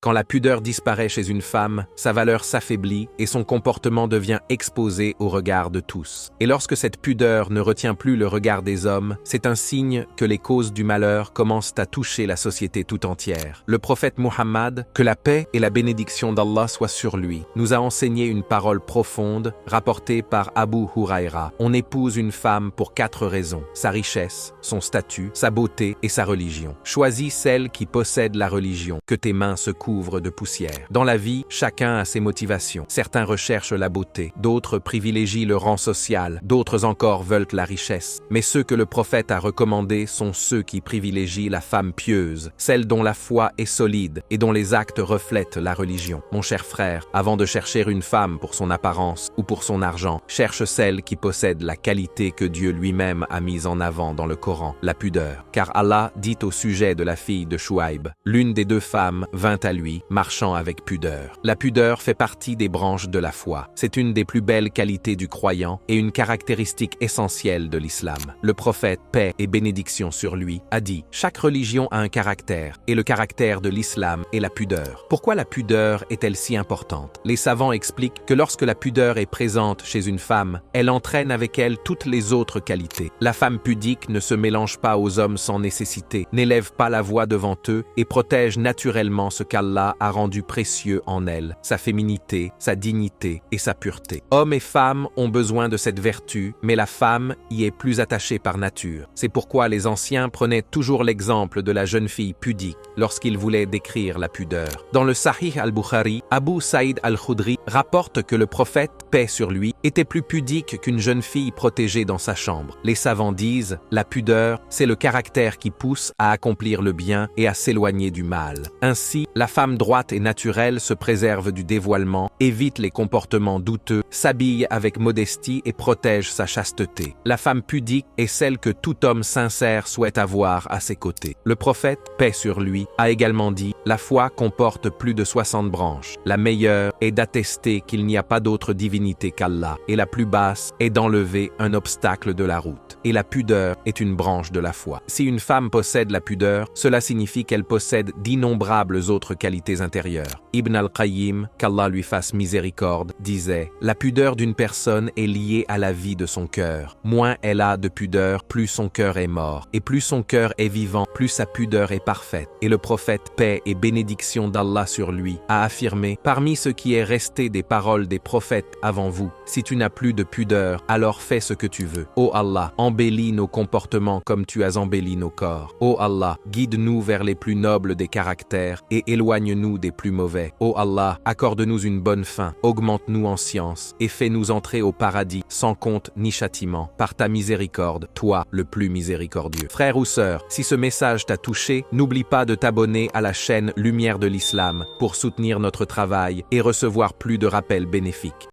Quand la pudeur disparaît chez une femme, sa valeur s'affaiblit et son comportement devient exposé au regard de tous. Et lorsque cette pudeur ne retient plus le regard des hommes, c'est un signe que les causes du malheur commencent à toucher la société tout entière. Le prophète Muhammad, que la paix et la bénédiction d'Allah soient sur lui, nous a enseigné une parole profonde rapportée par Abu Huraira. On épouse une femme pour 4 raisons: sa richesse, son statut, sa beauté et sa religion. Choisis celle qui possède la religion, que tes mains se couvrent de poussière. Dans la vie, chacun a ses motivations. Certains recherchent la beauté, d'autres privilégient le rang social, d'autres encore veulent la richesse. Mais ceux que le prophète a recommandés sont ceux qui privilégient la femme pieuse, celle dont la foi est solide et dont les actes reflètent la religion. Mon cher frère, avant de chercher une femme pour son apparence ou pour son argent, cherche celle qui possède la qualité que Dieu lui-même a mise en avant dans le Coran, la pudeur. Car Allah dit au sujet de la fille de Chouaïb: l'une des 2 femmes vint à lui, marchant avec pudeur. La pudeur fait partie des branches de la foi. C'est une des plus belles qualités du croyant et une caractéristique essentielle de l'islam. Le prophète, paix et bénédiction sur lui, a dit: chaque religion a un caractère, et le caractère de l'islam est la pudeur. Pourquoi la pudeur est-elle si importante? Les savants expliquent que lorsque la pudeur est présente chez une femme, elle entraîne avec elle toutes les autres qualités. La femme pudique ne se mélange pas aux hommes sans nécessité, n'élève pas la voix devant eux et protège naturellement ce qu'Allah a rendu précieux en elle, sa féminité, sa dignité et sa pureté. Hommes et femmes ont besoin de cette vertu, mais la femme y est plus attachée par nature. C'est pourquoi les anciens prenaient toujours l'exemple de la jeune fille pudique lorsqu'ils voulaient décrire la pudeur. Dans le Sahih al-Bukhari, Abu Saïd al-Khudri rapporte que le prophète, paix sur lui, était plus pudique qu'une jeune fille protégée dans sa chambre. Les savants disent: la pudeur, c'est le caractère qui pousse à accomplir le bien et à s'éloigner du mal. Ainsi, la femme droite et naturelle se préserve du dévoilement, évite les comportements douteux, s'habille avec modestie et protège sa chasteté. La femme pudique est celle que tout homme sincère souhaite avoir à ses côtés. Le prophète, paix sur lui, a également dit: la foi comporte plus de 60 branches. La meilleure est d'attester qu'il n'y a pas d'autre divinité qu'Allah, et la plus basse est d'enlever un obstacle de la route. Et la pudeur est une branche de la foi. Si une femme possède la pudeur, cela signifie qu'elle possède d'innombrables autres qualités intérieures. Ibn al-Qayyim, qu'Allah lui fasse miséricorde, disait: la pudeur d'une personne est liée à la vie de son cœur. Moins elle a de pudeur, plus son cœur est mort. Et plus son cœur est vivant, plus sa pudeur est parfaite. Et le prophète, paix et bénédiction d'Allah sur lui, a affirmé: parmi ce qui est resté des paroles des prophètes avant vous, si tu n'as plus de pudeur, alors fais ce que tu veux. Ô Allah, embellis nos comportements comme tu as embelli nos corps. Ô Allah, guide-nous vers les plus nobles des caractères et éloigne-nous des plus mauvais. Ô Allah, accorde-nous une bonne fin, augmente-nous en science et fais-nous entrer au paradis sans compte ni châtiment, par ta miséricorde, toi le plus miséricordieux. Frère ou sœur, si ce message t'a touché, n'oublie pas de t'abonner à la chaîne Lumière de l'Islam pour soutenir notre travail et recevoir plus de rappels bénéfiques.